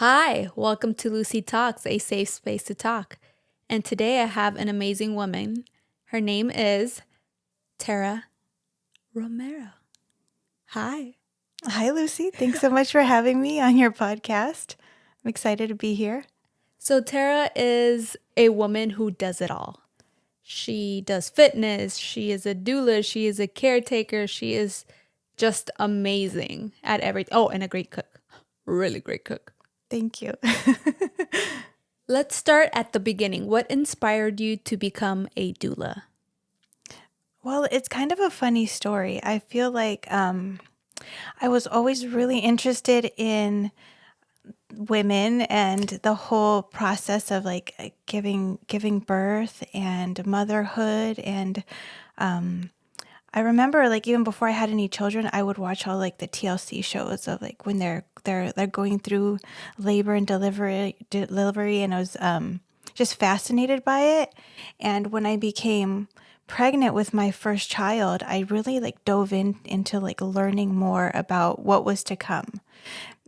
Hi, welcome to Lucy Talks, a safe space to talk. And today I have an amazing woman. Her name is Tara Romero. Hi. Hi, Lucy. Thanks so much for having me on your podcast. I'm excited to be here. So, Tara is a woman who does it all. She does fitness, she is a doula, she is a caretaker, she is just amazing at everything. Oh, and a great cook. Really great cook. Thank you. Let's start at the beginning. What inspired you to become a doula? Well, it's kind of a funny story. I feel like I was always really interested in women and the whole process of giving birth and motherhood and I remember like even before I had any children, I would watch all like the TLC shows of like when they're going through labor and delivery, and I was just fascinated by it. And when I became pregnant with my first child, I really like dove into like learning more about what was to come.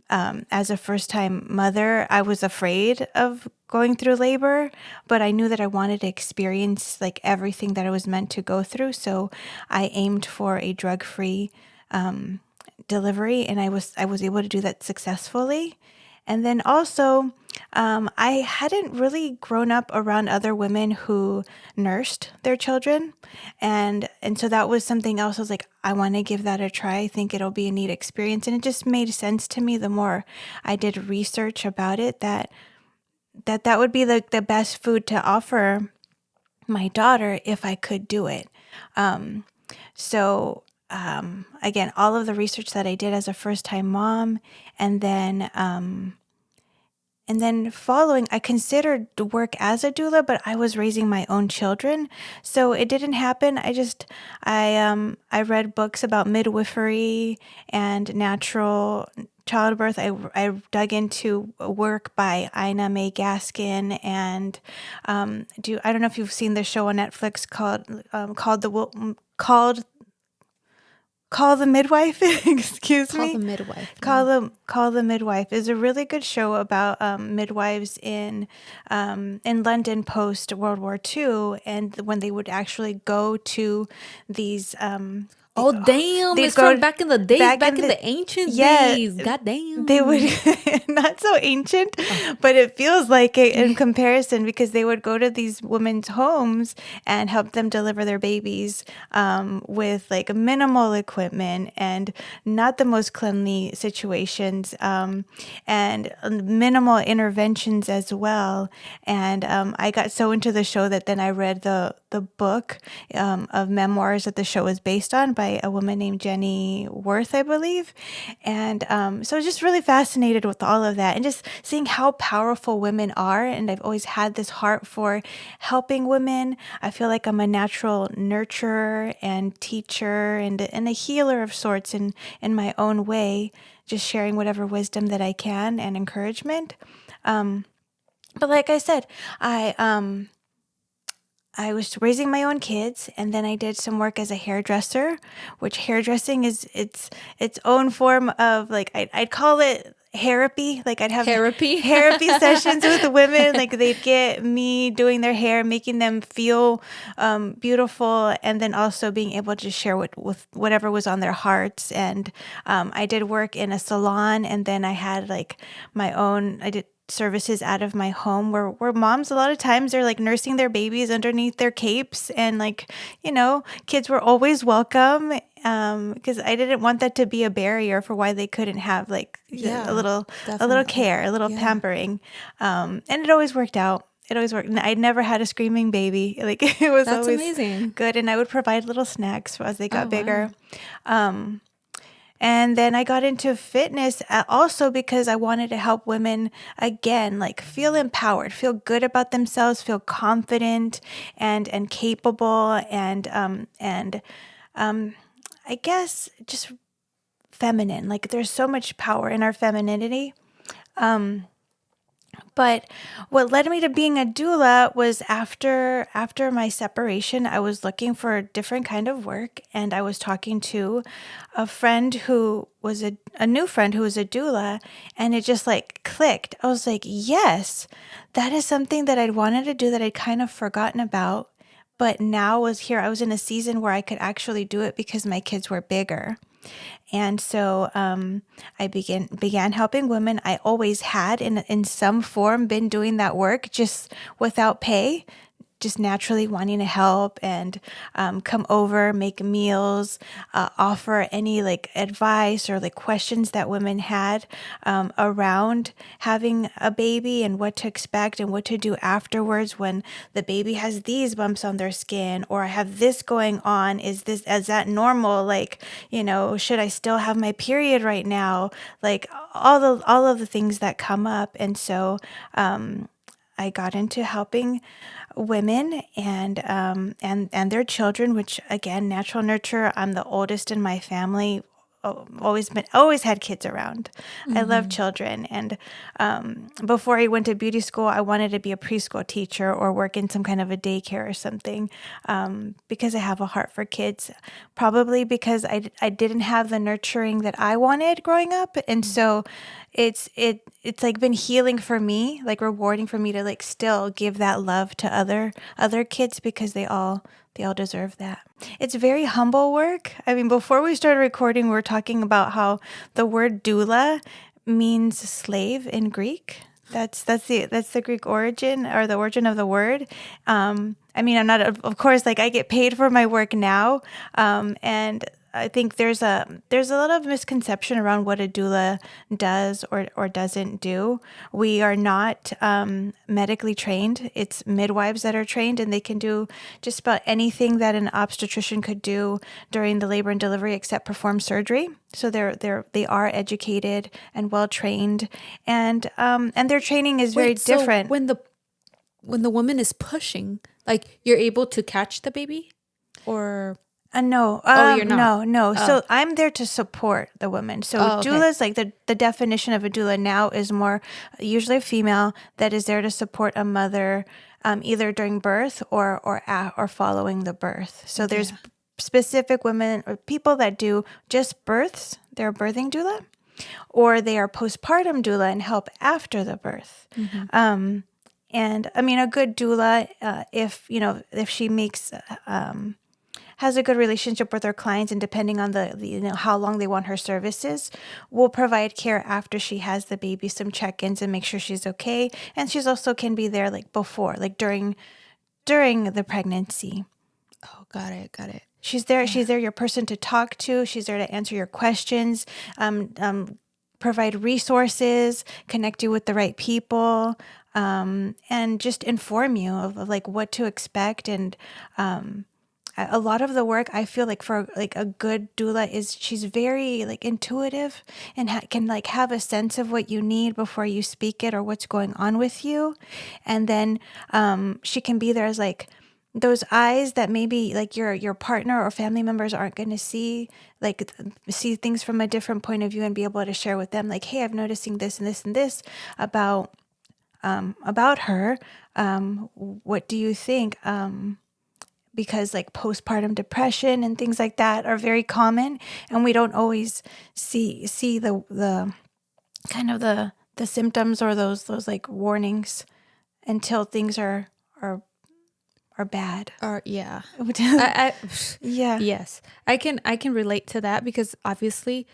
As a first time mother, I was afraid of going through labor, but I knew that I wanted to experience like everything that I was meant to go through. So I aimed for a drug free delivery, and I was able to do that successfully. And then also, I hadn't really grown up around other women who nursed their children, and so that was something else. I was like, I want to give that a try. I think it'll be a neat experience, and it just made sense to me the more I did research about it that would be like the best food to offer my daughter if I could do it. So again, all of the research that I did as a first time mom, and then following, I considered the work as a doula, but I was raising my own children, so it didn't happen. I read books about midwifery and natural childbirth. I dug into work by Ina May Gaskin, and I don't know if you've seen the show on Netflix Call the Midwife. Excuse Call the me. midwife. Call the Midwife is a really good show about midwives in London post World War II, and when they would actually go to these Oh, damn. they'd It's from go back in the days, back in the the ancient yeah, days. God they would damn. not so ancient, Oh, but it feels like it in comparison, because they would go to these women's homes and help them deliver their babies with like minimal equipment and not the most cleanly situations, and minimal interventions as well. And I got so into the show that then I read the book of memoirs that the show is based on by a woman named Jenny Worth, I believe. And so I was just really fascinated with all of that and just seeing how powerful women are. And I've always had this heart for helping women. I feel like I'm a natural nurturer and teacher and a healer of sorts in my own way, just sharing whatever wisdom that I can and encouragement. But like I said, I was raising my own kids, and then I did some work as a hairdresser, which hairdressing is its own form of like I'd call it therapy. Like I'd have therapy. therapy sessions with the women. Like they'd get me doing their hair, making them feel beautiful, and then also being able to share with whatever was on their hearts. And I did work in a salon, and then I had like my own. I did services out of my home where moms a lot of times are like nursing their babies underneath their capes, and like, kids were always welcome, because I didn't want that to be a barrier for why they couldn't have like Yeah, a little definitely. care, a little Yeah. pampering. And it always worked out. It always worked. And I never had a screaming baby. Like it was That's always amazing. good. And I would provide little snacks as they got Oh, bigger. wow. And then I got into fitness also because I wanted to help women again, like feel empowered, feel good about themselves, feel confident and capable, and I guess just feminine. Like there's so much power in our femininity. But what led me to being a doula was after my separation, I was looking for a different kind of work, and I was talking to a friend who was a new friend who was a doula, and it just like clicked. I was like, yes, that is something that I'd wanted to do that I'd kind of forgotten about. But now was here. I was in a season where I could actually do it because my kids were bigger. And so I began helping women. I always had, in some form, been doing that work just without pay, just naturally wanting to help and come over, make meals, offer any like advice or like questions that women had around having a baby and what to expect and what to do afterwards when the baby has these bumps on their skin, or I have this going on. Is that normal? Like, should I still have my period right now? Like all of the things that come up. And so I got into helping women and their children, which again, natural nurture. I'm the oldest in my family. Always had kids around. I love children, and before I went to beauty school, I wanted to be a preschool teacher or work in some kind of a daycare or something, because I have a heart for kids. Probably because I didn't have the nurturing that I wanted growing up, and so it's like been healing for me, like rewarding for me to like still give that love to other kids because they all deserve that. It's very humble work. I mean, before we started recording, we were talking about how the word doula means slave in Greek. That's the Greek origin, or the origin of the word. I mean, I'm not, of course, like I get paid for my work now, and I think there's a lot of misconception around what a doula does or doesn't do. We are not medically trained. It's midwives that are trained, and they can do just about anything that an obstetrician could do during the labor and delivery, except perform surgery. So they are educated and well trained, and their training is very different. So when the woman is pushing, like you're able to catch the baby, or No, you're not. no. Oh, So I'm there to support the woman. So okay. doula is like the definition of a doula now is more usually a female that is there to support a mother, either during birth or following the birth. So there's specific women or people that do just births. They're a birthing doula, or they are postpartum doula and help after the birth. And I mean, a good doula, if she makes has a good relationship with her clients, and depending on the how long they want her services, will provide care after she has the baby, some check-ins and make sure she's okay. And she's also can be there like before, like during the pregnancy. Oh, got it. She's there. She's there, your person to talk to. She's there to answer your questions, provide resources, connect you with the right people, and just inform you of like what to expect. And a lot of the work, I feel like, for like a good doula is she's very like intuitive and can like have a sense of what you need before you speak it or what's going on with you. And then she can be there as like those eyes that maybe like your partner or family members aren't going to see, like see things from a different point of view and be able to share with them like, hey, I'm noticing this and this and this about her. What do you think? Because like postpartum depression and things like that are very common, and we don't always see the kind of the symptoms or those like warnings until things are bad. Or yeah. Yeah. Yes. I can relate to that because obviously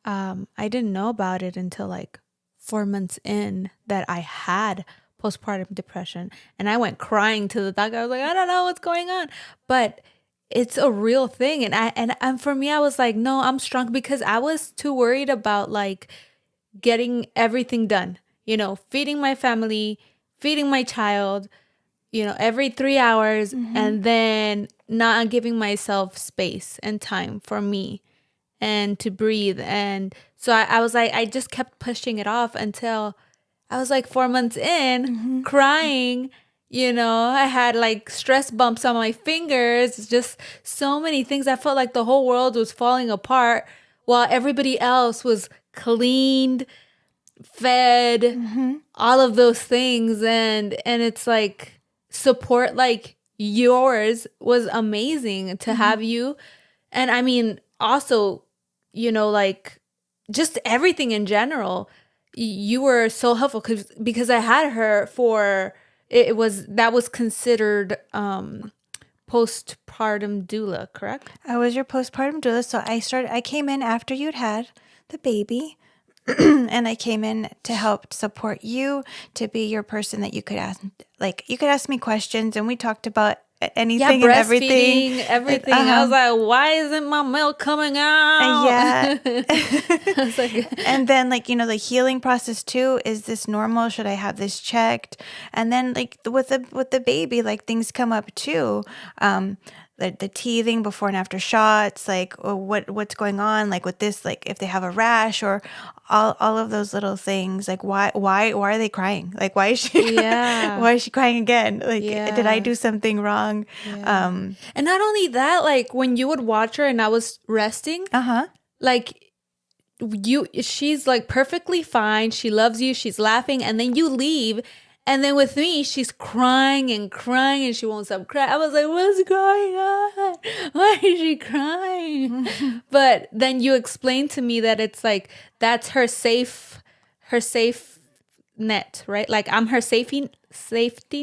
I didn't know about it until like 4 months in that I had postpartum depression, and I went crying to the doctor. I was like, I don't know what's going on, but it's a real thing. And for me, I was like, no, I'm strong, because I was too worried about like getting everything done, feeding my family, feeding my child, every 3 hours, and then not giving myself space and time for me and to breathe. And so I was like, I just kept pushing it off until I was like 4 months in, crying. I had like stress bumps on my fingers, just so many things. I felt like the whole world was falling apart while everybody else was cleaned, fed, all of those things. And it's like support like yours was amazing to have you. And I mean, also, like just everything in general, you were so helpful because I had her for, that was considered postpartum doula, correct? I was your postpartum doula. So I came in after you'd had the baby. And I came in to help support you, to be your person that you could ask me questions, and we talked about anything and everything. Everything. I was like, why isn't my milk coming out? Yeah. I was like, And then the healing process too. Is this normal? Should I have this checked? And then with the baby, things come up too. The teething before and after shots, what's going on, with this, if they have a rash or all of those little things, why are they crying? Why is she why is she crying again? Did I do something wrong? Yeah. And not only that, when you would watch her and I was resting, she's perfectly fine. She loves you. She's laughing. And then you leave. And then with me, she's crying and crying and she won't stop crying. I was like, what's going on? Why is she crying? But then you explained to me that it's that's her safe net, right? I'm her safety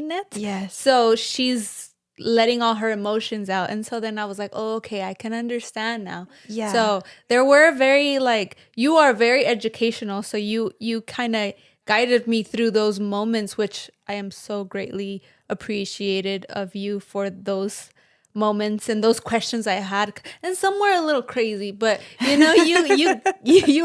net. Yes. So she's letting all her emotions out. And so then I was like, oh, okay, I can understand now. Yeah. So there were very you are very educational. So you kind of guided me through those moments, which I am so greatly appreciated of you for those moments and those questions I had. And some were a little crazy, but you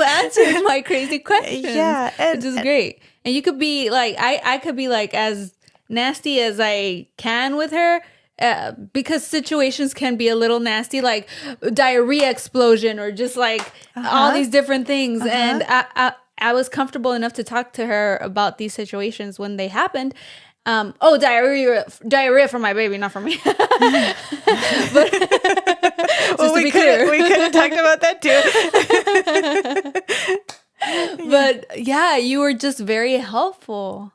answered my crazy questions. Yeah, which is great. And you could be I could be as nasty as I can with her. Because situations can be a little nasty, like diarrhea explosion or just all these different things. And I was comfortable enough to talk to her about these situations when they happened. Diarrhea for my baby, not for me. But well, we could have talked about that too. But yeah, you were just very helpful.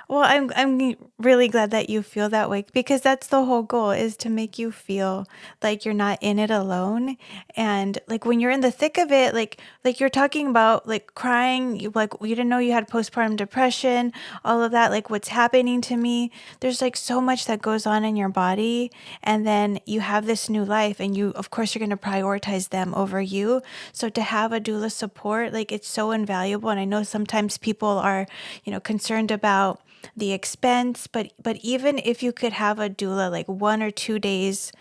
Well, I'm really glad that you feel that way, because that's the whole goal, is to make you feel like you're not in it alone. And when you're in the thick of it, like you're talking about crying, you didn't know you had postpartum depression, all of that, what's happening to me. There's so much that goes on in your body, and then you have this new life, and of course you're going to prioritize them over you. So to have a doula support, it's so invaluable. And I know sometimes people are, concerned about the expense, but even if you could have a doula 1 or 2 days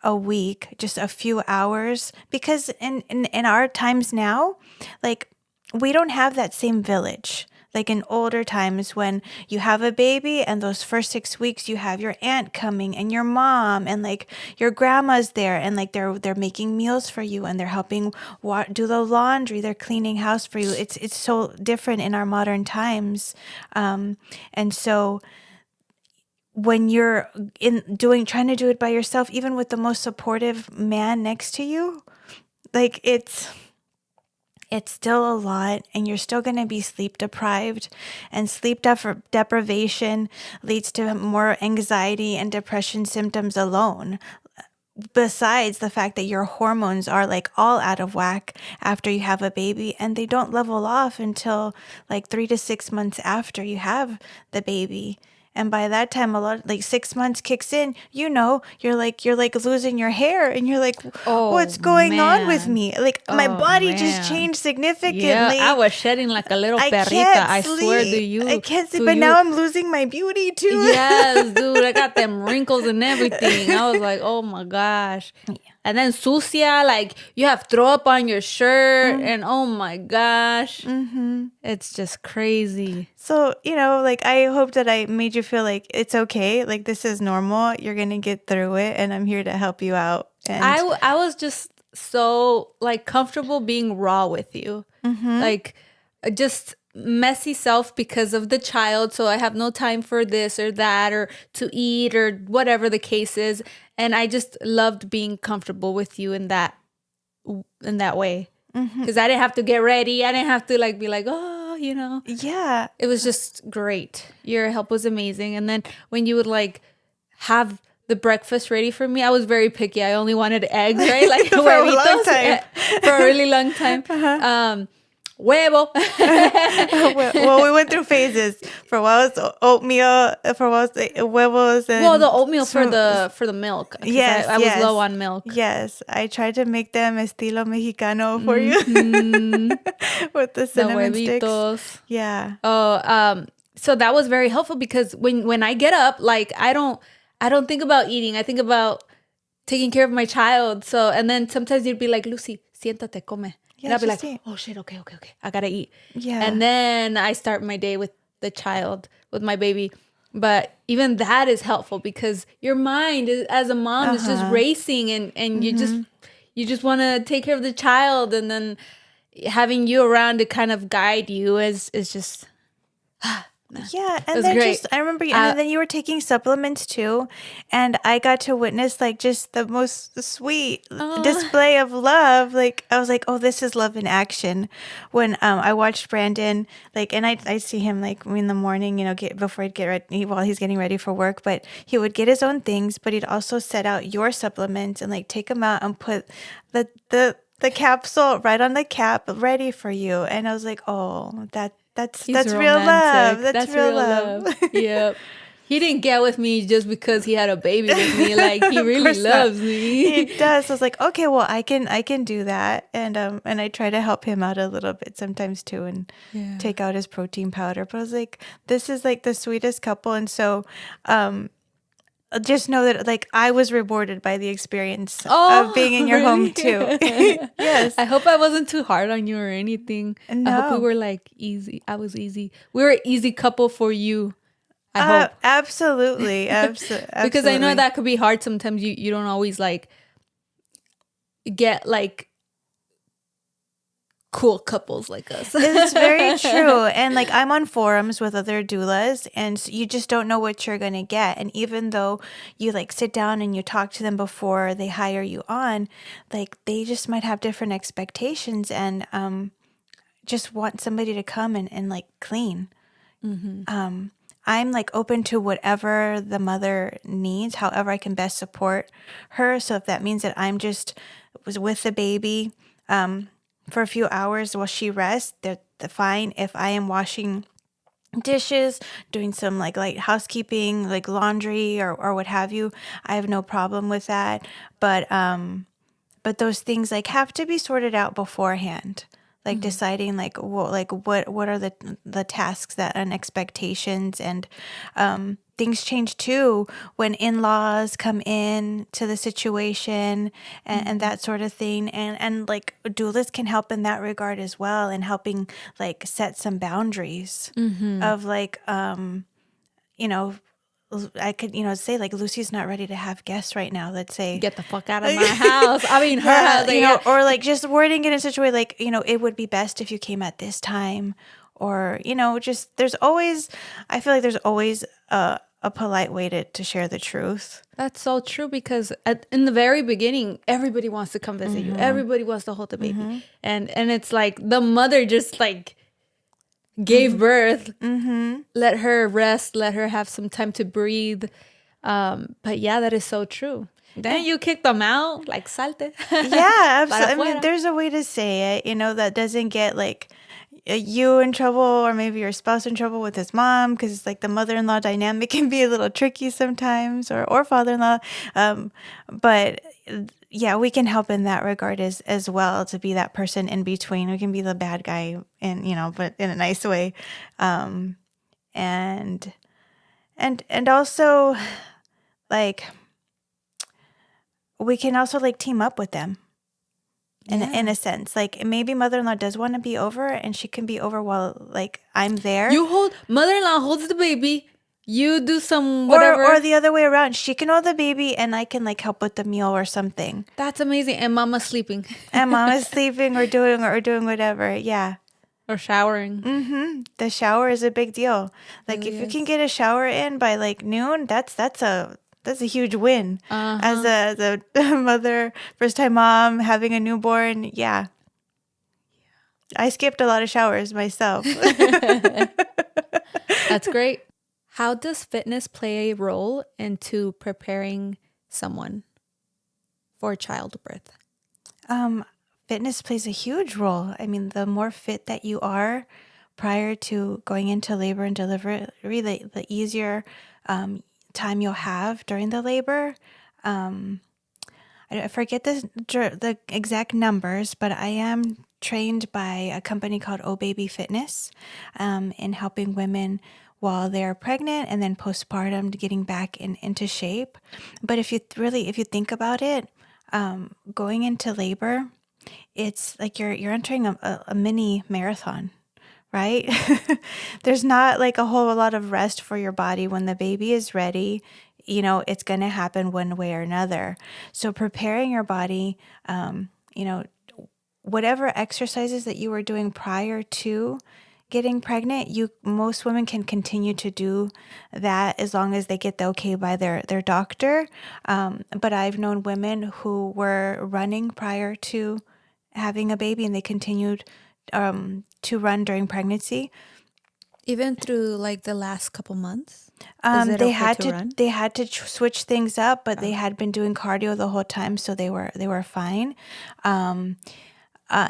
a week, just a few hours, because in our times now, we don't have that same village. In older times, when you have a baby and those first 6 weeks, you have your aunt coming and your mom and your grandma's there, and they're making meals for you, and they're helping do the laundry, they're cleaning house for you. It's so different in our modern times, and so when you're trying to do it by yourself, even with the most supportive man next to you, it's still a lot, and you're still going to be sleep deprived, and sleep deprivation leads to more anxiety and depression symptoms alone. Besides the fact that your hormones are all out of whack after you have a baby, and they don't level off until 3 to 6 months after you have the baby. And by that time, a lot 6 months kicks in, you're losing your hair, and you're what's going on with me? My body just changed significantly. Yeah, I was shedding like a little perrita. I swear to you. I can't sleep, but now I'm losing my beauty too. Yes, dude, I got them wrinkles and everything. I was like, oh my gosh. Yeah. And then sucia, you have throw up on your shirt, and oh my gosh. Mm-hmm. It's just crazy. So, I hope that I made you feel like it's okay. This is normal. You're going to get through it, and I'm here to help you out. And I was just so comfortable being raw with you. Mm-hmm. Just messy self because of the child. So I have no time for this or that, or to eat, or whatever the case is. And I just loved being comfortable with you in that way. Because I didn't have to get ready. I didn't have to be oh, you know. Yeah. It was just great. Your help was amazing. And then when you would like have the breakfast ready for me, I was very picky. I only wanted eggs, right? Like For a long huevitos, time. for a really long time. Huevo. Well, we went through phases. For a while, it's oatmeal. For a while, it's huevos. And Well, the oatmeal for the milk. 'Cause yes, I was low on milk. Yes, I tried to make them estilo mexicano for you with the The cinnamon sticks. huevitos. Yeah. Oh, so that was very helpful because when I get up, like I don't think about eating. I think about taking care of my child. So, and then sometimes you'd be like, Lucy, siéntate, come. And Yeah, I'd be just like, eat. oh shit, okay. I gotta eat. Yeah. And then I start my day with the child, with my baby. But even that is helpful because your mind as a mom is just racing and you just want to take care of the child, and then having you around to kind of guide you is just Yeah, and was then great. I remember, and then you were taking supplements too, and I got to witness like just the most sweet display of love. Like I was like, oh, this is love in action. When I watched Brandon, like, and I see him like in the morning, you know, before he'd get ready while he's getting ready for work, but he would get his own things, but he'd also set out your supplements and like take them out and put the capsule right on the cap ready for you, and I was like, oh, that's real love. That's real love. Yep. He didn't get with me just because he had a baby with me. Like he really course not. loves me. He does. So I was like, okay, well, I can do that, and I try to help him out a little bit sometimes too, and take out his protein powder. But I was like, this is like the sweetest couple, and so just know that like I was rewarded by the experience of being in your home too. Yes. I hope I wasn't too hard on you or anything. I hope we No. were like easy. I was easy. We were an easy couple for you. I hope. Absolutely. Absolutely. Because I know that could be hard sometimes. You don't always like get like cool couples like us. It's very true. And like I'm on forums with other doulas, and you just don't know what you're going to get. And even though you like sit down and you talk to them before they hire you on, like they just might have different expectations and just want somebody to come and like clean. I'm like open to whatever the mother needs, however I can best support her. So if that means that I'm just was with the baby for a few hours while she rests, they're fine. If I am washing dishes, doing some like light housekeeping, like laundry or what have you, I have no problem with that. But those things like have to be sorted out beforehand. Like deciding like what are the tasks that and expectations, and things change too when in-laws come in to the situation and that sort of thing, and like doulas can help in that regard as well, and helping like set some boundaries of like you know, I could, say like Lucy's not ready to have guests right now. Let's say, Get the fuck out of my house. I mean, her house. Like, or like just wording it in such a way like, it would be best if you came at this time, or just there's always, I feel like there's always a polite way to share the truth. That's so true, because in the very beginning, everybody wants to come visit you. Everybody wants to hold the baby, and it's like the mother just like gave birth, let her rest, let her have some time to breathe. But yeah, that is so true. Then you kick them out, like salte. Yeah, absolutely. I mean, afuera. there's a way to say it, that doesn't get like you in trouble, or maybe your spouse in trouble with his mom, because it's like the mother-in-law dynamic can be a little tricky sometimes, or father-in-law. But yeah, we can help in that regard as well, to be that person in between. We can be the bad guy, and but in a nice way, and also like we can also like team up with them. In a sense, like maybe mother-in-law does want to be over, and she can be over while like I'm there. Mother-in-law holds the baby. You do some whatever, or the other way around. She can hold the baby, and I can like help with the meal or something. That's amazing. And mama's sleeping. And mama's sleeping or doing whatever. Yeah. Or showering. The shower is a big deal. Like Really if you is. can get a shower in by like noon, that's a huge win. As a mother, first time mom, having a newborn. Yeah. I skipped a lot of showers myself. That's great. How does fitness play a role into preparing someone for childbirth? Fitness plays a huge role. I mean, the more fit that you are prior to going into labor and delivery, the easier time you'll have during the labor. I forget the exact numbers, but I am trained by a company called Oh Baby Fitness in helping women while they're pregnant and then postpartum to getting back into shape. But if you think about it, going into labor, it's like you're entering a mini marathon, right? There's not like a whole lot of rest for your body when the baby is ready. It's going to happen one way or another. So preparing your body, you know, whatever exercises that you were doing prior to getting pregnant, most women can continue to do that as long as they get the okay by their doctor. But I've known women who were running prior to having a baby and they continued to run during pregnancy. Even through like the last couple months? Is it okay to run? They had to switch things up, but they had been doing cardio the whole time, so they were fine.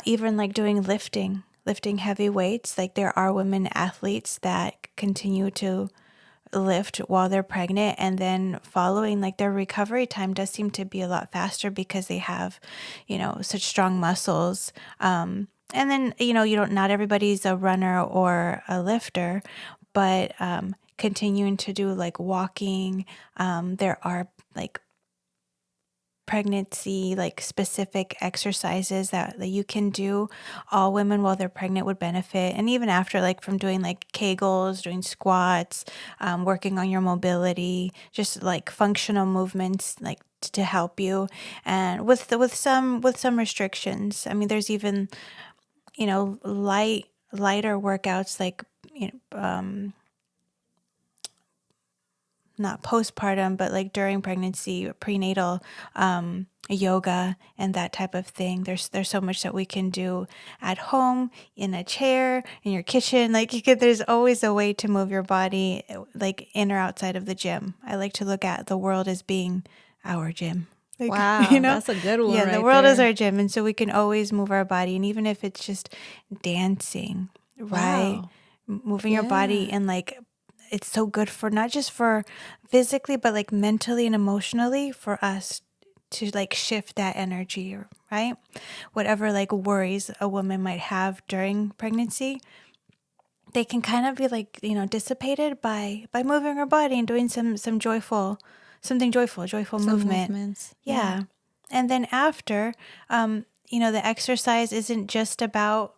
Even like doing lifting heavy weights. Like there are women athletes that continue to lift while they're pregnant, and then following, like their recovery time does seem to be a lot faster because they have, such strong muscles. And then, not everybody's a runner or a lifter, but continuing to do like walking. There are like pregnancy, like specific exercises that you can do. All women while they're pregnant would benefit. And even after, like from doing like Kegels, doing squats, working on your mobility, just like functional movements, like to help you. And with some restrictions. I mean, there's even, lighter workouts like, not postpartum, but like during pregnancy, prenatal yoga and that type of thing. There's so much that we can do at home, in a chair, in your kitchen. Like there's always a way to move your body, like in or outside of the gym. I like to look at the world as being our gym. Like, wow, that's a good one. Yeah, right the world there. is our gym, and so we can always move our body, and even if it's just dancing, right? Wow. Moving your body and like it's so good for not just for physically, but like mentally and emotionally for us to like shift that energy, right? Whatever like worries a woman might have during pregnancy, they can kind of be like, dissipated by moving her body and doing something joyful movement. Movements. Yeah. And then after, the exercise isn't just about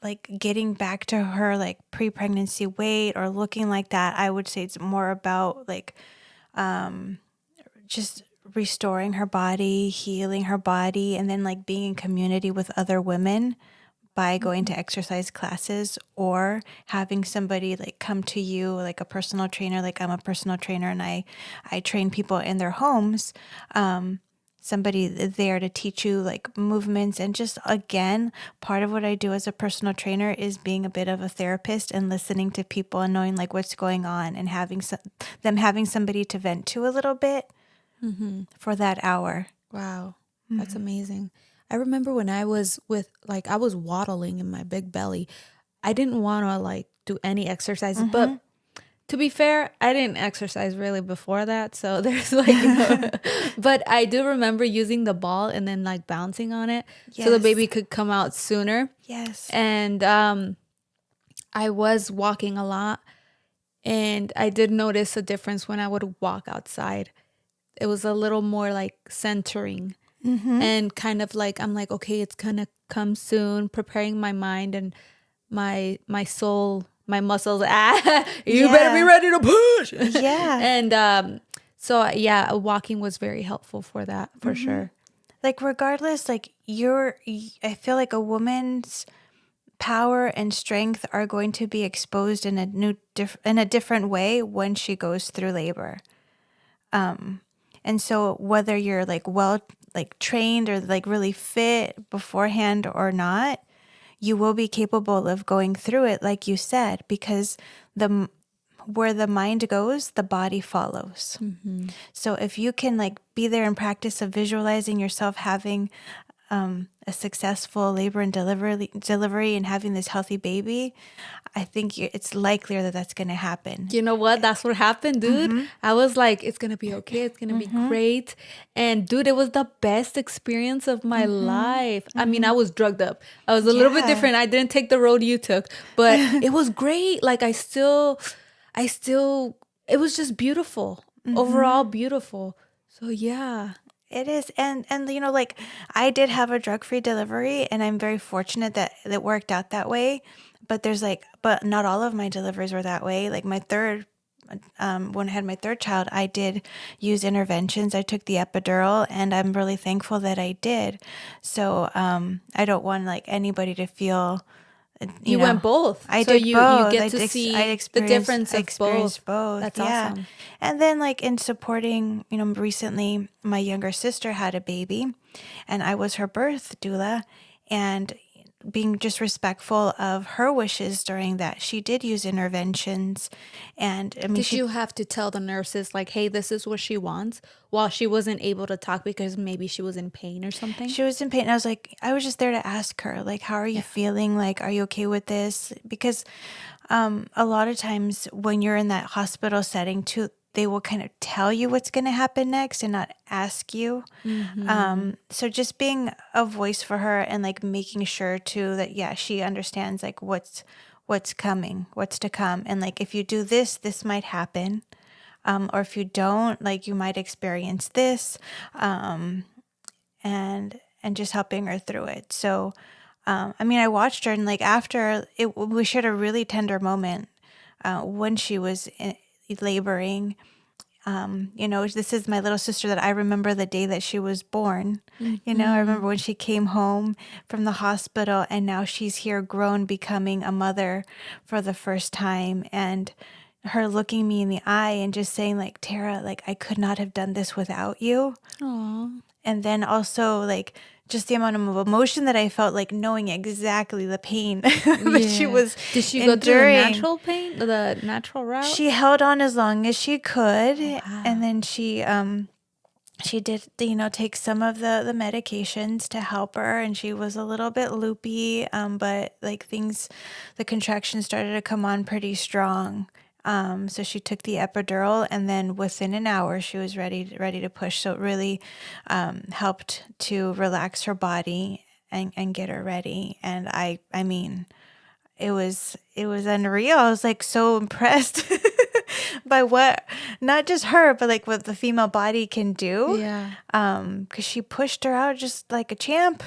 like getting back to her like pre-pregnancy weight or looking like that. I would say it's more about like just restoring her body, healing her body, and then like being in community with other women by going to exercise classes or having somebody like come to you, like a personal trainer. Like I'm a personal trainer and I train people in their homes. Somebody there to teach you like movements, and just again, part of what I do as a personal trainer is being a bit of a therapist and listening to people and knowing like what's going on and having having somebody to vent to a little bit for that hour. Wow, that's amazing. I remember when I was I was waddling in my big belly. I didn't want to like do any exercises, but to be fair, I didn't exercise really before that. So there's like, but I do remember using the ball and then like bouncing on it so the baby could come out sooner. Yes. And I was walking a lot, and I did notice a difference when I would walk outside. It was a little more like centering and kind of like, I'm like, okay, it's going to come soon, preparing my mind and my soul, my muscles. You better be ready to push. Yeah. And so, yeah, walking was very helpful for that, for sure. Like regardless, like I feel like a woman's power and strength are going to be exposed in a different way when she goes through labor. And so whether you're like well like trained or like really fit beforehand or not, you will be capable of going through it, like you said, because where the mind goes, the body follows. So if you can like be there in practice of visualizing yourself having a successful labor and delivery and having this healthy baby, I think it's likelier that that's going to happen. You know what? That's what happened, dude. I was like, it's going to be okay. It's going to be great. And dude, it was the best experience of my life. I mean, I was drugged up. I was a little bit different. I didn't take the road you took, but it was great. Like I still, it was just beautiful. Overall beautiful. So yeah. It is. And like I did have a drug-free delivery, and I'm very fortunate that it worked out that way. But but not all of my deliveries were that way. Like my third, when I had my third child, I did use interventions. I took the epidural, and I'm really thankful that I did. So I don't want like anybody to feel. You went both. I so did you, both. You get to see the difference of both. That's awesome. And then like in supporting, recently my younger sister had a baby, and I was her birth doula, and being just respectful of her wishes during that. She did use interventions. And I mean, did you have to tell the nurses like, hey, this is what she wants, while she wasn't able to talk because maybe she was in pain or something? She was in pain. And I was just there to ask her, like, how are you feeling? Like, are you okay with this? Because a lot of times when you're in that hospital setting too, they will kind of tell you what's going to happen next and not ask you. So just being a voice for her and like making sure too that, she understands like what's coming, what's to come. And like, if you do this, this might happen. Or if you don't, like you might experience this, and just helping her through it. So, I mean, I watched her, and like after it, we shared a really tender moment, when she was laboring. This is my little sister that I remember the day that she was born. I remember when she came home from the hospital, and now she's here grown, becoming a mother for the first time, and her looking me in the eye and just saying like, Tara, like I could not have done this without you. Aww. And then also like just the amount of emotion that I felt, like knowing exactly the pain that she was Did she enduring. go through the natural pain, the natural route? She held on as long as she could. Wow. And then she did, take some of the medications to help her, and she was a little bit loopy, but like the contractions started to come on pretty strong. So she took the epidural, and then within an hour she was ready to push. So it really helped to relax her body and get her ready. And I mean, it was unreal. I was like so impressed by what, not just her, but like what the female body can do. Yeah. Because she pushed her out just like a champ.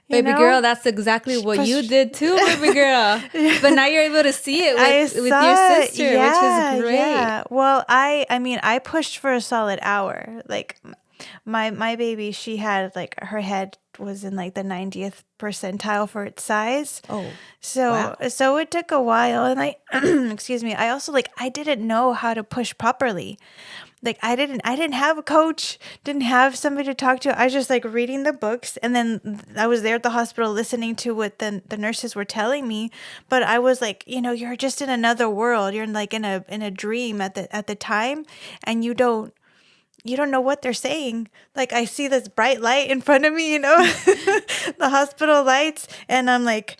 Baby girl, that's exactly what you did too, baby girl. But now you're able to see it with your sister, which is great. Yeah. Well, I mean, I pushed for a solid hour. Like my baby, she had like her head was in like the 90th percentile for its size. Oh, so wow. So it took a while, and I excuse me, I also like I didn't know how to push properly. Like I didn't have a coach, didn't have somebody to talk to. I was just like reading the books, and then I was there at the hospital listening to what the nurses were telling me. But I was like, you're just in another world. You're like in a dream at the time, and you don't know what they're saying. Like I see this bright light in front of me, the hospital lights. And I'm like,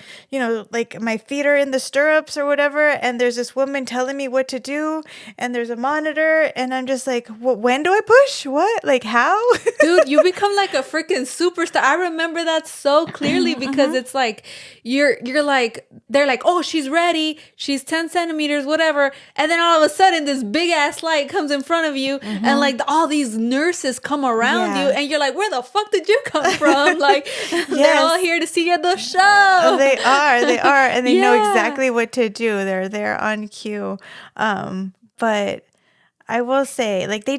like my feet are in the stirrups or whatever. And there's this woman telling me what to do. And there's a monitor. And I'm just like, when do I push? What? Like how? Dude, you become like a freaking superstar. I remember that so clearly because it's like, you're like, they're like, oh, she's ready. She's 10 centimeters, whatever. And then all of a sudden this big ass light comes in front of you. And like all these nurses come around you, and you're like, where the fuck did you come from? Like, they're all here to see you at the show. They are, and they know exactly what to do. They're there on cue. But I will say, like they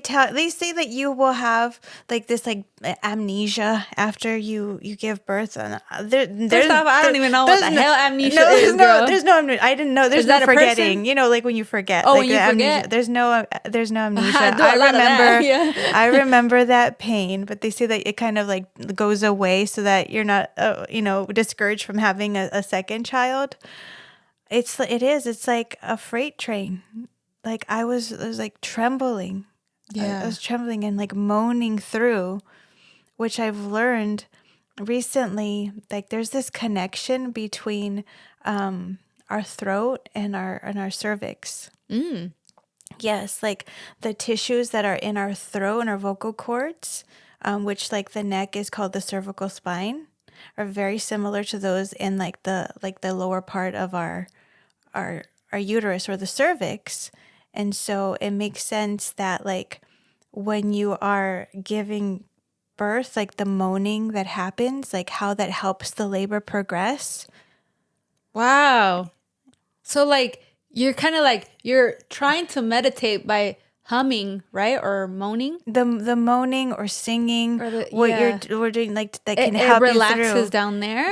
say that you will have like this like amnesia after you give birth, and First off, I don't even know what the hell amnesia is, no, girl. there's no amnesia. I didn't know. There's Is no that a forgetting. person? You know, like when you forget, Oh, like when you the amnesia. forget? There's no amnesia. I do a lot of that, yeah. I remember that pain, but they say that it kind of like goes away so that you're not, discouraged from having a second child. It's like a freight train. Like I was like trembling. I Yeah. was trembling and like moaning through, which I've learned recently. Like there's this connection between our throat and our cervix. Mm. Yes, like the tissues that are in our throat and our vocal cords, which like the neck is called the cervical spine, are very similar to those in like the lower part of our uterus or the cervix. And so it makes sense that like when you are giving birth, like the moaning that happens, like how that helps the labor progress. Wow. So like you're kind of like you're trying to meditate by humming, right? Or moaning? The moaning or singing, Or the what yeah. we're doing, like that It, can it help you relaxes through. down there.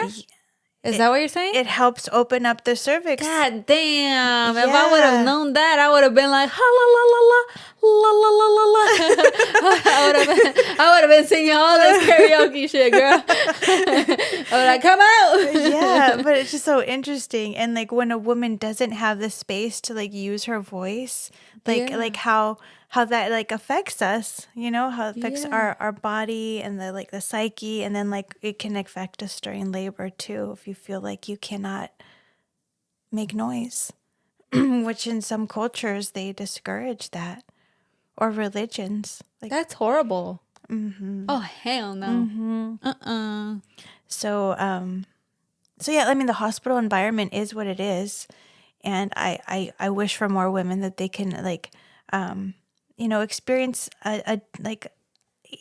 Is that what you're saying? It helps open up the cervix. God damn. If I would have known that, I would have been like, ha la la la la la la la la I would have been singing all this karaoke shit, girl. I would like, come out. Yeah, but it's just so interesting. And like when a woman doesn't have the space to like use her voice, like Yeah. like how that like affects us, how it affects Yeah. our body and the psyche, and then like it can affect us during labor too if you feel like you cannot make noise, which in some cultures they discourage that, or religions. Like That's horrible. Oh, hell no. so yeah, I mean the hospital environment is what it is, and I wish for more women that they can like experience a like,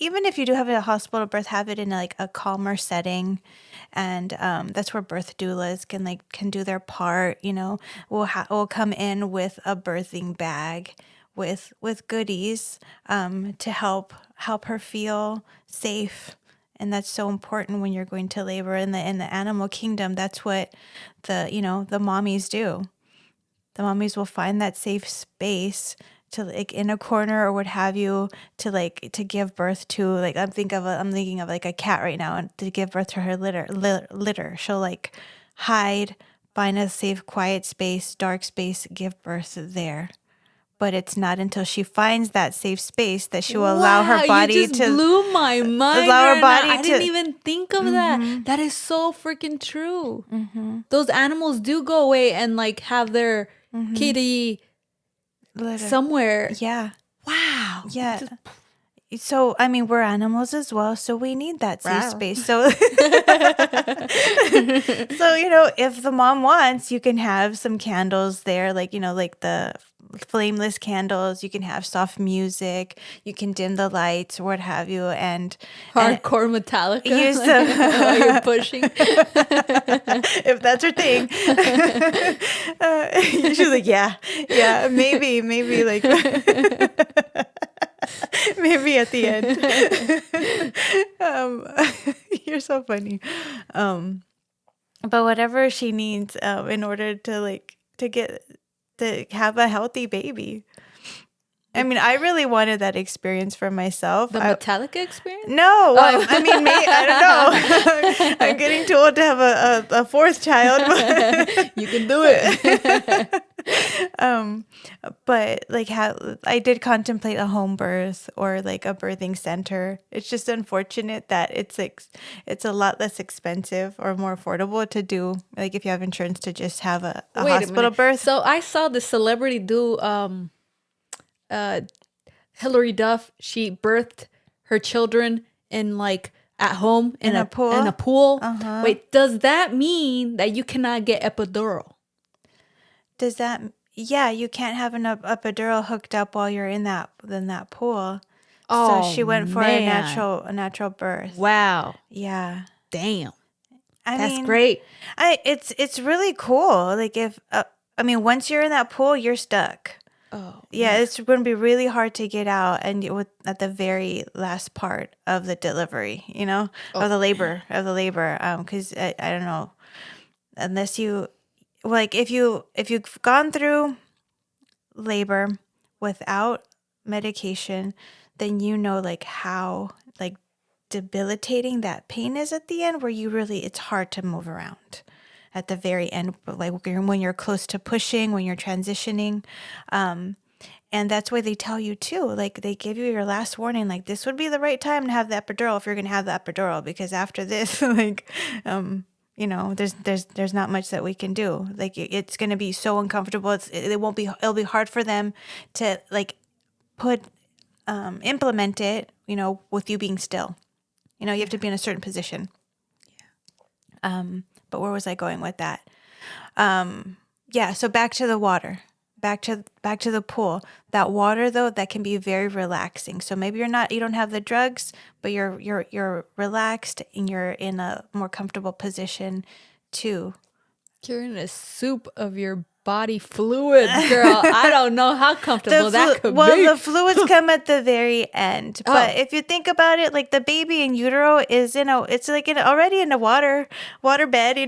even if you do have a hospital birth, have it in like a calmer setting, and that's where birth doulas can do their part. We'll come in with a birthing bag with goodies to help her feel safe. And that's so important when you're going to labor in the animal kingdom. That's what the mommies do. The mommies will find that safe space to like in a corner or what have you to give birth to, like I'm thinking of like a cat right now, and to give birth to her litter. She'll like hide, find a safe, quiet space, dark space, give birth there. But it's not until she finds that safe space that she will allow her body you just blew my mind. allow her body I didn't even think of that. That is so freaking true. Those animals do go away and like have their kitty litter somewhere. Yeah. Wow. Yeah. So, I mean, we're animals as well, so we need that safe Rawr. space. So, if the mom wants, you can have some candles there, like, like the flameless candles. You can have soft music. You can dim the lights or what have you. And Hardcore Metallica. Use like, them. while you're pushing. If that's her thing. She's like, yeah, maybe like... Maybe at the end. You're so funny. But whatever she needs in order to have a healthy baby. I mean, I really wanted that experience for myself. The Metallica experience? No, I mean, I don't know. I'm getting too old to have a fourth child. You can do it. But like I did contemplate a home birth or like a birthing center. It's just unfortunate that it's a lot less expensive or more affordable to do, like if you have insurance, to just have a hospital birth. So I saw the celebrity do Hillary Duff. She birthed her children in like at home in a pool. In a pool. Wait, does that mean that you cannot get epidural? Does that? Yeah, you can't have an epidural hooked up while you're in that pool. Oh, so she went for a natural birth. Wow. Yeah. Damn. That's mean, great. It's really cool. Like if once you're in that pool, you're stuck. Oh. Yeah, it's going to be really hard to get out and at the very last part of the delivery, Oh, of the labor. Because I don't know, unless you like if you've gone through labor without medication, then like how like debilitating that pain is at the end, where it's hard to move around at the very end, but like when you're close to pushing, when you're transitioning. And that's why they tell you too, like they give you your last warning, like this would be the right time to have the epidural if you're going to have the epidural, because after this, like, there's not much that we can do. Like it's going to be so uncomfortable. It'll be hard for them to like implement it, with you being still. You have to be in a certain position. But where was I going with that? Yeah. So back to the water, back to the pool. That water though, that can be very relaxing. So maybe you don't have the drugs, but you're relaxed and you're in a more comfortable position too. you're in a soup of your body fluids, girl. I don't know how comfortable that could be. The fluids come at the very end. But if you think about it, like the baby in utero is it's like already in a water bed,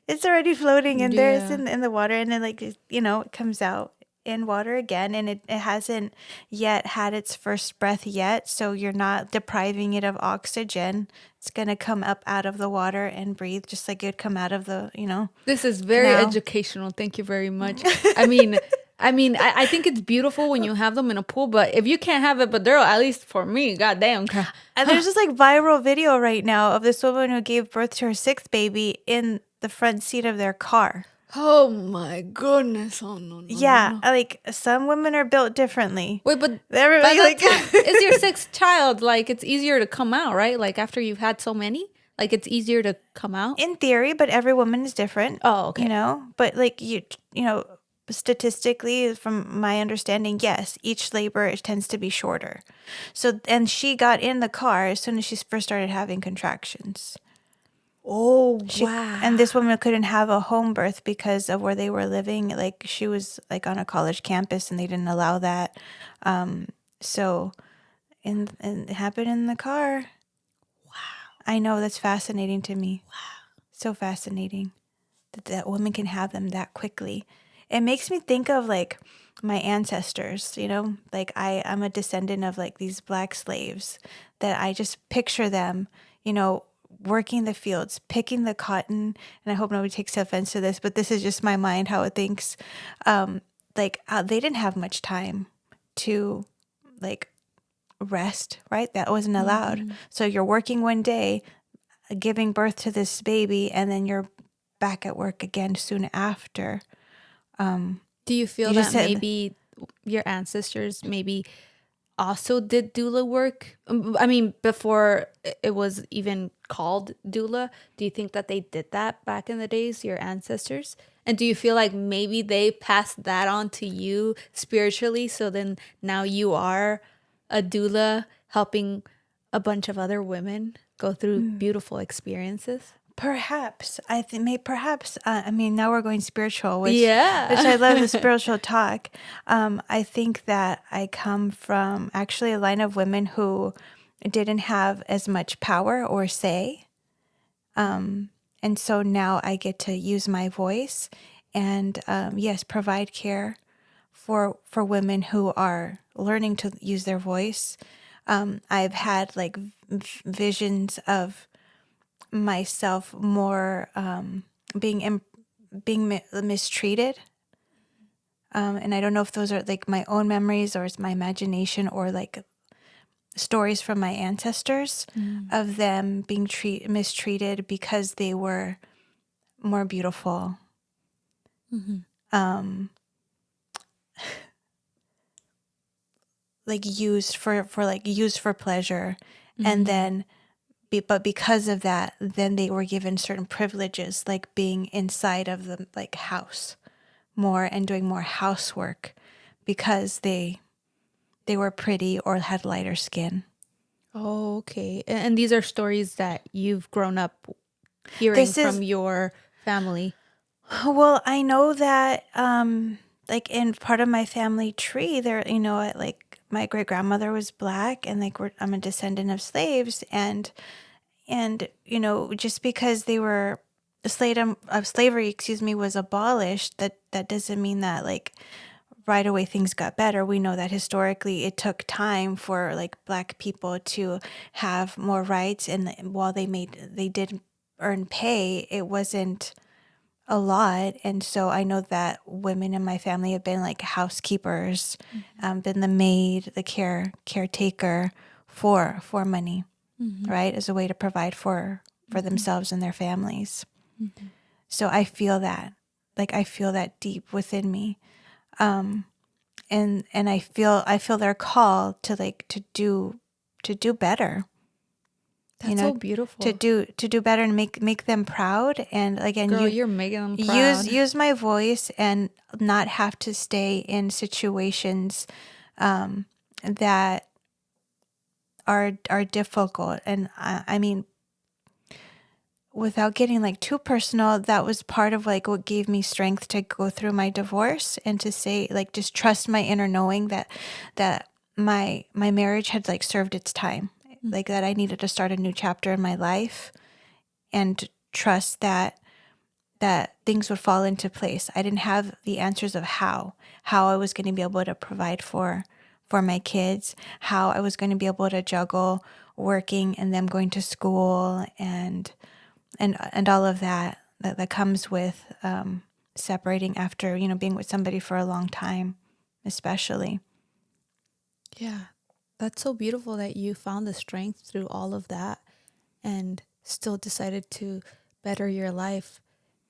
It's already floating in there. It's in the water, and then it comes out in water again, and it hasn't yet had its first breath yet, so you're not depriving it of oxygen. It's going to come up out of the water and breathe just like it'd come out of the, This is very canal. educational. Thank you very much. I think it's beautiful when you have them in a pool, but if you can't have epidural, at least for me, goddamn. And there's this viral video right now of this woman who gave birth to her sixth baby in the front seat of their car. Oh my goodness! Oh no! Yeah, no. Like some women are built differently. Wait, but everybody is your sixth child like it's easier to come out, right? Like after you've had so many, like it's easier to come out. In theory, but every woman is different. Oh, okay. But statistically, from my understanding, yes, each labor tends to be shorter. So, and she got in the car as soon as she first started having contractions. Oh, wow. And this woman couldn't have a home birth because of where they were living. Like she was on a college campus and they didn't allow that. So, and it happened in the car. Wow. I know, that's fascinating to me. Wow. So fascinating that women can have them that quickly. It makes me think of my ancestors, like I'm a descendant of these black slaves that I just picture them, working the fields, picking the cotton. And I hope nobody takes offense to this, but this is just my mind, how it thinks. They didn't have much time to rest, right? That wasn't allowed. Mm-hmm. So you're working one day, giving birth to this baby, and then you're back at work again soon after. Do you feel that maybe your ancestors maybe also did doula work? I mean, before it was even called doula, do you think that they did that back in the days, your ancestors? And do you feel like maybe they passed that on to you spiritually, so then now you are a doula helping a bunch of other women go through beautiful experiences? Perhaps. I think perhaps. Now we're going spiritual, which yeah, which I love the spiritual talk. I think that I come from actually a line of women who didn't have as much power or say. And so now I get to use my voice and, yes, provide care for women who are learning to use their voice. I've had visions of myself more being mistreated, and I don't know if those are my own memories or it's my imagination or stories from my ancestors of them being mistreated because they were more beautiful. Mm-hmm. Used for pleasure, and then but because of that, then they were given certain privileges, like being inside of the house more and doing more housework because they were pretty or had lighter skin. Oh, okay. And these are stories that you've grown up hearing from your family. Well, I know that like in part of my family tree there, like my great grandmother was Black, and like I'm a descendant of slaves, and just because they were slavery, was abolished, that doesn't mean that like right away things got better. We know that historically it took time for like Black people to have more rights, and while they did earn pay, it wasn't a lot. And so I know that women in my family have been like housekeepers, been the maid, the caretaker for money, right, as a way to provide for themselves and their families. So I feel that, like I feel that deep within me. And I feel their call to like to do better. That's so beautiful. To do better and make them proud. And again, Girl, you're making them proud. Use my voice and not have to stay in situations that are difficult. And I mean, without getting like too personal, that was part of like what gave me strength to go through my divorce and to say like just trust my inner knowing that my marriage had like served its time, like that I needed to start a new chapter in my life, and trust that things would fall into place. I didn't have the answers of how I was going to be able to provide for my kids, how I was going to be able to juggle working and them going to school and all of that comes with separating after, being with somebody for a long time, especially. Yeah, that's so beautiful that you found the strength through all of that and still decided to better your life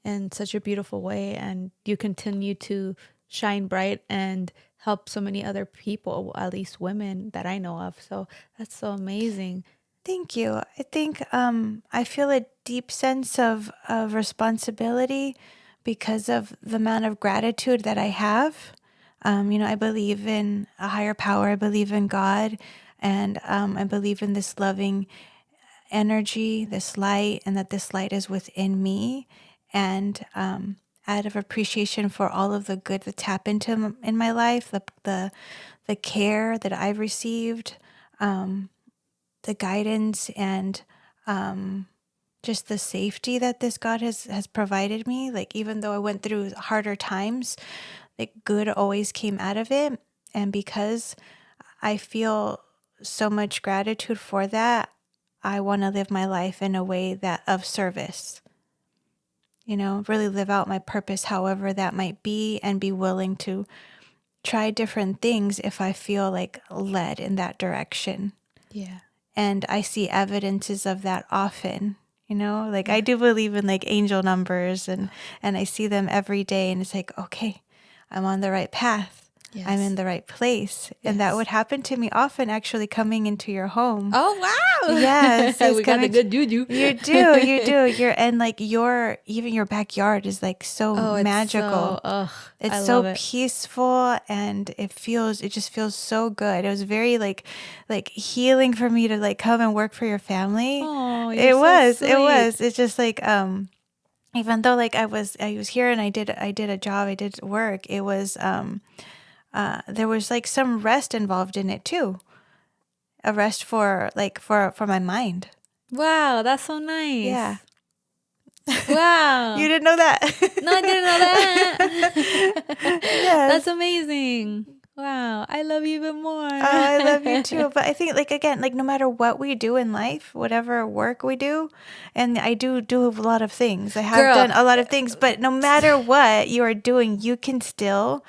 in such a beautiful way. And you continue to shine bright and help so many other people, at least women that I know of. So that's so amazing. Thank you. I think I feel a deep sense of responsibility because of the amount of gratitude that I have. I believe in a higher power. I believe in God, and I believe in this loving energy, this light, and that this light is within me. And out of appreciation for all of the good that's happened in my life, the care that I've received, the guidance, and just the safety that this God has provided me. Like, even though I went through harder times, like good always came out of it. And because I feel so much gratitude for that, I want to live my life in a way that of service, really live out my purpose, however that might be, and be willing to try different things if I feel like led in that direction. Yeah. And I see evidences of that often, like I do believe in like angel numbers, and I see them every day, and it's like, okay, I'm on the right path. Yes. I'm in the right place. Yes. And that would happen to me often, actually, coming into your home. Oh, wow. Yes. We got the good juju. You do. And like even your backyard is like so magical. It's so peaceful, and it just feels so good. It was very like healing for me to like come and work for your family. Oh, it was. It's just like, even though like I was here and I did a job, I did work, it was, there was like some rest involved in it too. A rest for my mind. Wow, that's so nice. Yeah. Wow. You didn't know that? No, I didn't know that. Yes. That's amazing. Wow, I love you even more. Oh, I love you too. But I think like, again, like no matter what we do in life, whatever work we do, and I do a lot of things. I have done a lot of things, but no matter what you are doing, you can still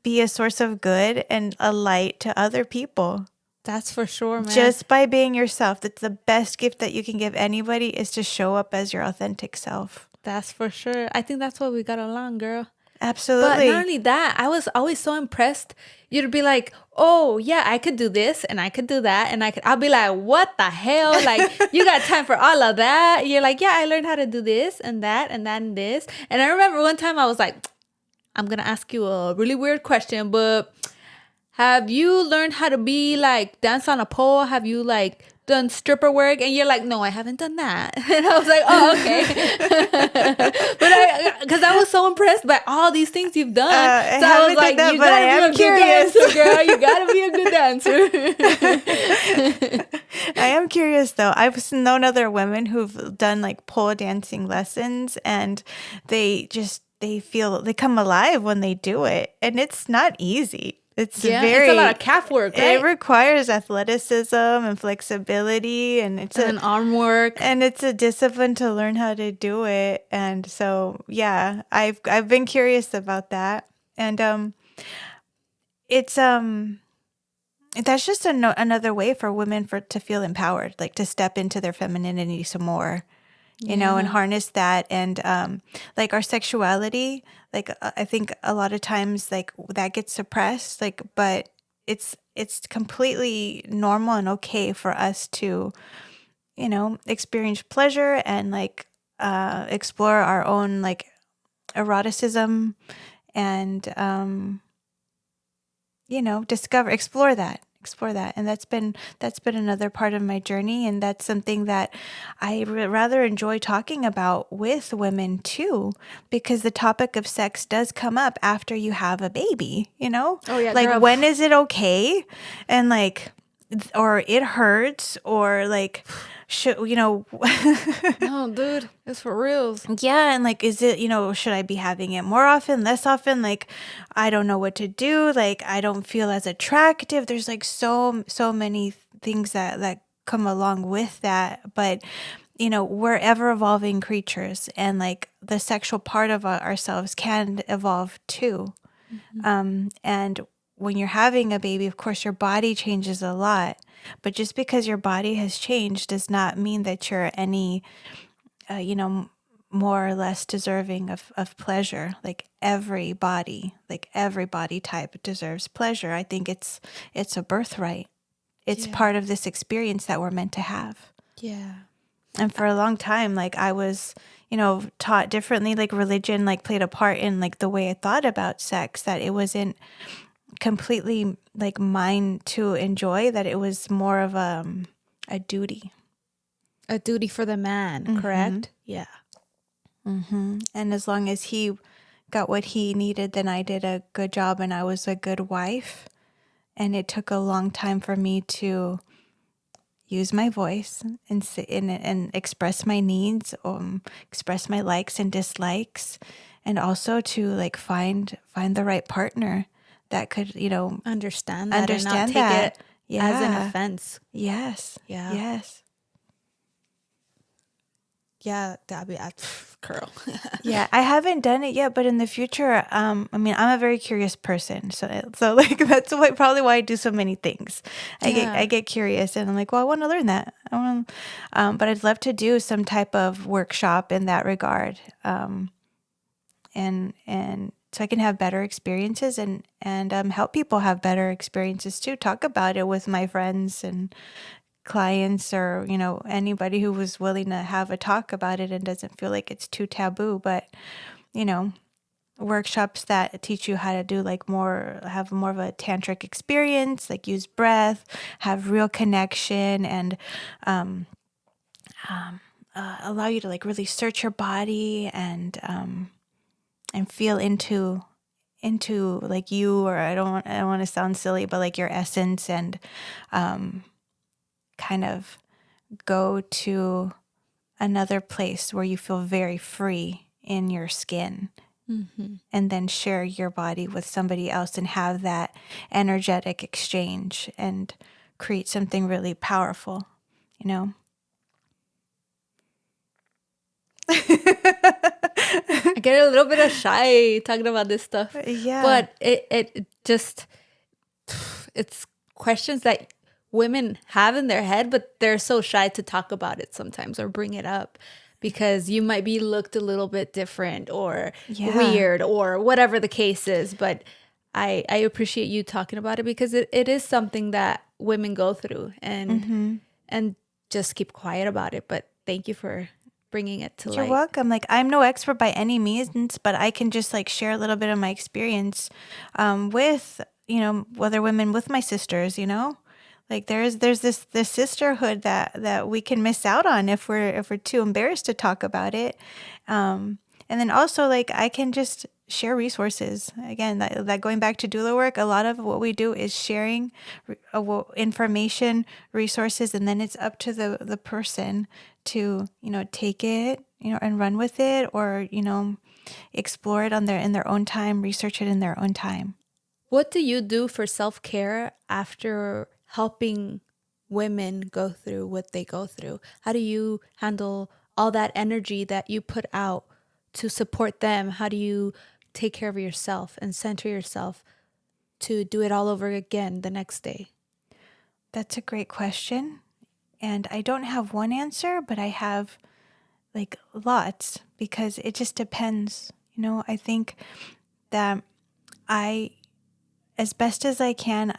be a source of good and a light to other people. That's for sure, man. Just by being yourself. That's the best gift that you can give anybody, is to show up as your authentic self. That's for sure. I think that's why we got along, girl. Absolutely. But not only that, I was always so impressed. You'd be like, oh, yeah, I could do this and I could do that. And I'll be like, what the hell? Like, you got time for all of that? You're like, yeah, I learned how to do this and that and that and this. And I remember one time I was like, I'm going to ask you a really weird question, but have you learned how to be like dance on a pole? Have you like done stripper work, and you're like, no, I haven't done that. And I was like, oh, okay. But because I was so impressed by all these things you've done, so I was like, you gotta be a good dancer, girl. You gotta be a good dancer. I am curious though. I've known other women who've done like pole dancing lessons, and they come alive when they do it, and it's not easy. It's a lot of calf work, right? It requires athleticism and flexibility, and and arm work, and it's a discipline to learn how to do it. And so, yeah, I've been curious about that, and it's that's just another way for women to feel empowered, like to step into their femininity some more. You know, and harness that. And like our sexuality, like I think a lot of times like that gets suppressed, like, but it's completely normal and okay for us to, you know, experience pleasure and like explore our own like eroticism and, you know, explore that. And that's been another part of my journey, and that's something that I rather enjoy talking about with women too, because the topic of sex does come up after you have a baby, you know? Oh yeah, like girl. When is it okay, and like, or it hurts, or like, should, you know, no, dude, it's for reals. Yeah, and like, is it, you know, should I be having it more often, less often? Like, I don't know what to do. Like, I don't feel as attractive. There's like so many things that come along with that. But, you know, we're ever evolving creatures, and like the sexual part of ourselves can evolve too. And when you're having a baby, of course, your body changes a lot. But just because your body has changed does not mean that you're any, you know, more or less deserving of pleasure. Like every body type deserves pleasure. I think it's a birthright. It's part of this experience that we're meant to have. Yeah. And for a long time, like I was, you know, taught differently, like religion like played a part in like the way I thought about sex, that it wasn't completely like mine to enjoy, that it was more of a duty. A duty for the man, correct? Yeah. And as long as he got what he needed, then I did a good job and I was a good wife. And it took a long time for me to use my voice and sit in it and express my needs, express my likes and dislikes, and also to like find the right partner that could, you know, understand that and not take it as an offense. Yes. Yeah. Yes. Yeah, that'd be curl. Yeah, I haven't done it yet, but in the future, I mean, I'm a very curious person, so like that's probably why I do so many things. I get curious, and I'm like, well, I want to learn that. But I'd love to do some type of workshop in that regard, and so I can have better experiences and help people have better experiences too. Talk about it with my friends and clients, or, you know, anybody who was willing to have a talk about it and doesn't feel like it's too taboo. But, you know, workshops that teach you how to do like have more of a tantric experience, like use breath, have real connection, and allow you to like really search your body and feel into like you, or I don't want to sound silly, but like your essence, and kind of go to another place where you feel very free in your skin, and then share your body with somebody else and have that energetic exchange and create something really powerful, you know? I get a little bit of shy talking about this stuff. Yeah. But it just, it's questions that women have in their head, but they're so shy to talk about it sometimes or bring it up, because you might be looked a little bit different or weird or whatever the case is. But I appreciate you talking about it, because it is something that women go through, and just keep quiet about it. But thank you for bringing it to light. You're welcome. Like, I'm no expert by any means, but I can just like share a little bit of my experience with, you know, other women, with my sisters, you know, Like there's this sisterhood that we can miss out on if we're too embarrassed to talk about it. And then also like I can just share resources. Again, that going back to doula work, a lot of what we do is sharing information, resources, and then it's up to the person to, take it, and run with it, or, explore it in their own time, research it in their own time. What do you do for self-care after helping women go through what they go through? How do you handle all that energy that you put out to support them? How do you take care of yourself and center yourself to do it all over again the next day? That's a great question. And I don't have one answer, but I have like lots because it just depends. I think that I, as best as I can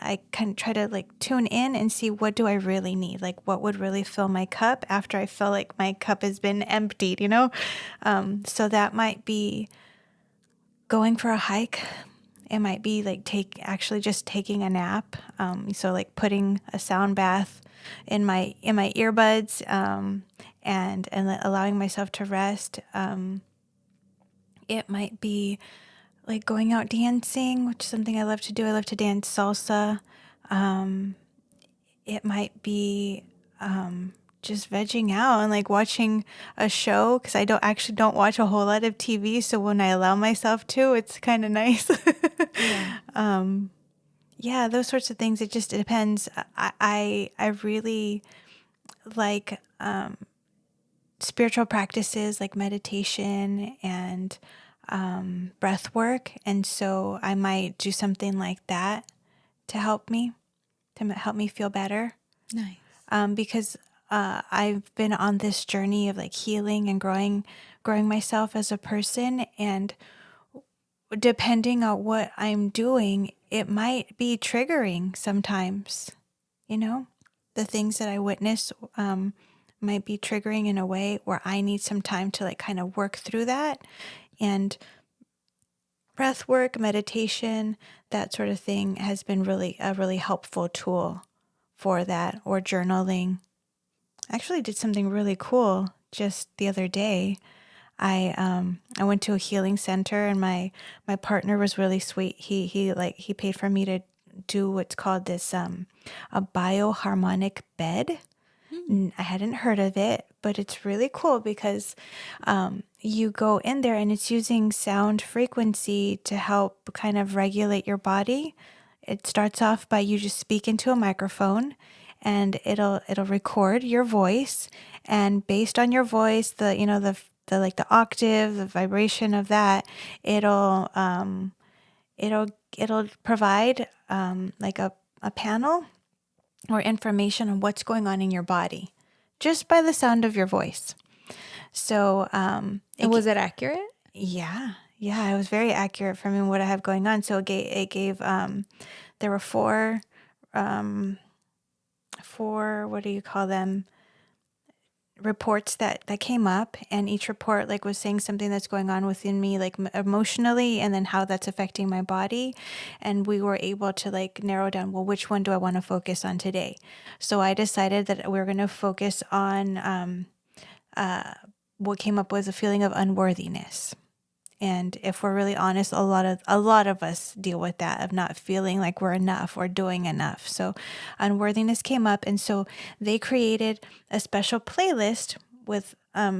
try to like tune in and see what do I really need? Like what would really fill my cup after I feel like my cup has been emptied. So that might be going for a hike. It might be like actually just taking a nap. So like putting a sound bath in my earbuds, and allowing myself to rest. It might be like going out dancing, which is something I love to do. I love to dance salsa. It might be just vegging out and like watching a show because I don't watch a whole lot of TV. So when I allow myself to, it's kind of nice. Yeah. Yeah, those sorts of things. It just depends. I really like spiritual practices like meditation and breath work, and so I might do something like that to help me feel better. Nice. Because I've been on this journey of like healing and growing myself as a person, and depending on what I'm doing, it might be triggering sometimes. The things that I witness might be triggering in a way where I need some time to like kind of work through that. And breath work, meditation, that sort of thing has been really a really helpful tool for that, or journaling. I actually did something really cool just the other day. I went to a healing center, and my partner was really sweet. He paid for me to do what's called this a bioharmonic bed. I hadn't heard of it, but it's really cool because you go in there and it's using sound frequency to help kind of regulate your body. It starts off by you just speak into a microphone, and it'll record your voice, and based on your voice, the like the octave, the vibration of that, it'll provide like a panel or information on what's going on in your body just by the sound of your voice. So, And was it accurate? yeah, it was very accurate for me what I have going on. So it gave there were four, what do you call them? Reports that came up, and each report like was saying something that's going on within me, like emotionally, and then how that's affecting my body. And we were able to like narrow down, well, which one do I want to focus on today? So I decided that we're going to focus on what came up was a feeling of unworthiness. And if we're really honest, a lot of us deal with that, of not feeling like we're enough or doing enough. So unworthiness came up, and so they created a special playlist with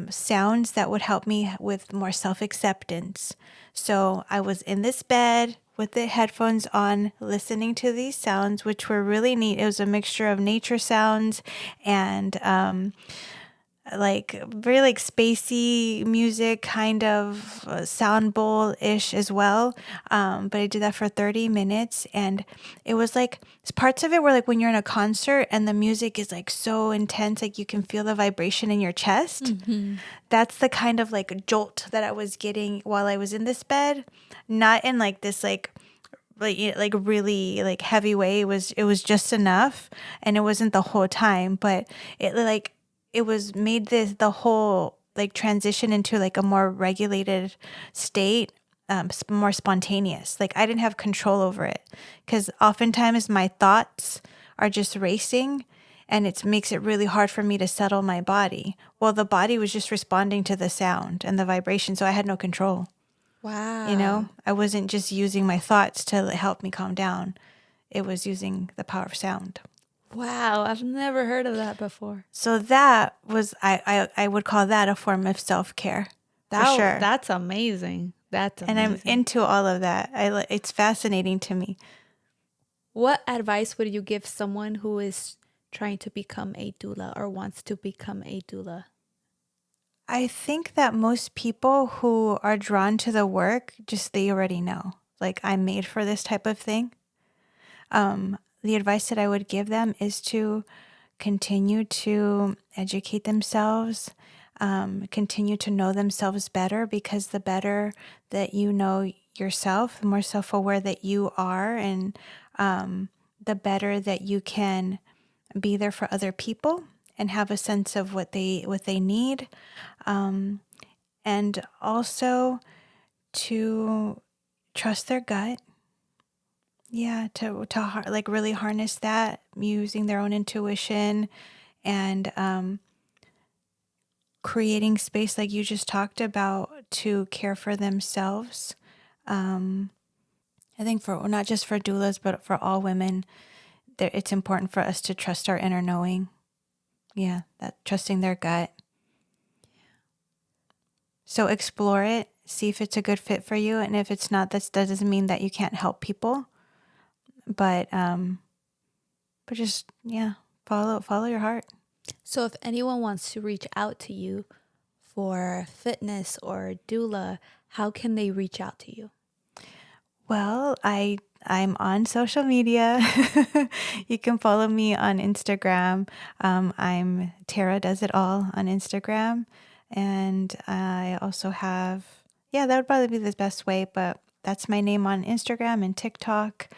sounds that would help me with more self-acceptance. So I was in this bed with the headphones on, listening to these sounds, which were really neat. It was a mixture of nature sounds and like very like spacey music, kind of sound bowl-ish as well. But I did that for 30 minutes, and it was like parts of it were like when you're in a concert and the music is like so intense, like you can feel the vibration in your chest. Mm-hmm. That's the kind of like jolt that I was getting while I was in this bed, not in like this like really like heavy way. It was just enough, and it wasn't the whole time, but it was made the whole like transition into like a more regulated state, more spontaneous. Like I didn't have control over it, because oftentimes my thoughts are just racing, and it makes it really hard for me to settle my body. Well, the body was just responding to the sound and the vibration, so I had no control. Wow. I wasn't just using my thoughts to help me calm down. It was using the power of sound. Wow. I've never heard of that before. So that was, I would call that a form of self-care, for sure. That's amazing. That's And I'm amazing. into all of that. It's fascinating to me. What advice would you give someone who is trying to become a doula or wants to become a doula? I think that most people who are drawn to the work, just they already know, like, I'm made for this type of thing. The advice that I would give them is to continue to educate themselves, continue to know themselves better, because the better that you know yourself, the more self-aware that you are, and the better that you can be there for other people and have a sense of what they need, and also to trust their gut. Yeah, to like really harness that using their own intuition, and creating space like you just talked about to care for themselves. I think for not just for doulas, but for all women, it's important for us to trust our inner knowing. Yeah, that trusting their gut. So explore it, see if it's a good fit for you, and if it's not, that doesn't mean that you can't help people. But just follow your heart. So if anyone wants to reach out to you for fitness or doula, how can they reach out to you? Well, I'm on social media. You can follow me on Instagram. I'm Tara Does It All on Instagram, and I also have, that would probably be the best way. But that's my name on Instagram and TikTok.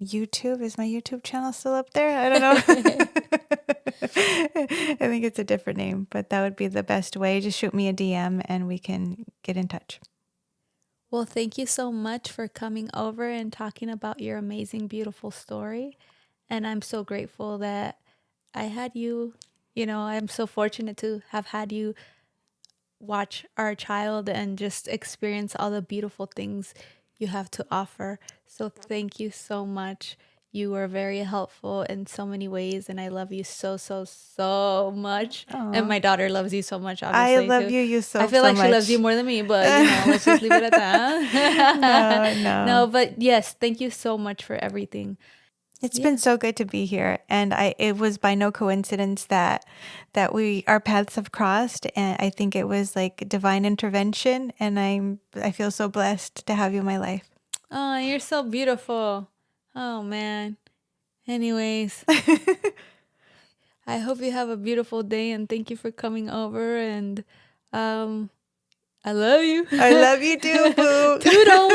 YouTube, is my YouTube channel still up there? I don't know. I think it's a different name, but that would be the best way. Just shoot me a DM and we can get in touch. Well, thank you so much for coming over and talking about your amazing, beautiful story. And I'm so grateful that I had you. I'm so fortunate to have had you watch our child and just experience all the beautiful things you have to offer. So thank you so much. You were very helpful in so many ways, and I love you so, so, so much. Aw. And my daughter loves you so much, I obviously. love too. you so I feel so like she loves much. you more than me, but let's just leave it at that. No. No, but yes, thank you so much for everything. It's been so good to be here, and it was by no coincidence that our paths have crossed, and I think it was like divine intervention, and I feel so blessed to have you in my life. Oh, you're so beautiful. Oh man. Anyways, I hope you have a beautiful day, and thank you for coming over, and I love you. I love you too, boo. Toodles.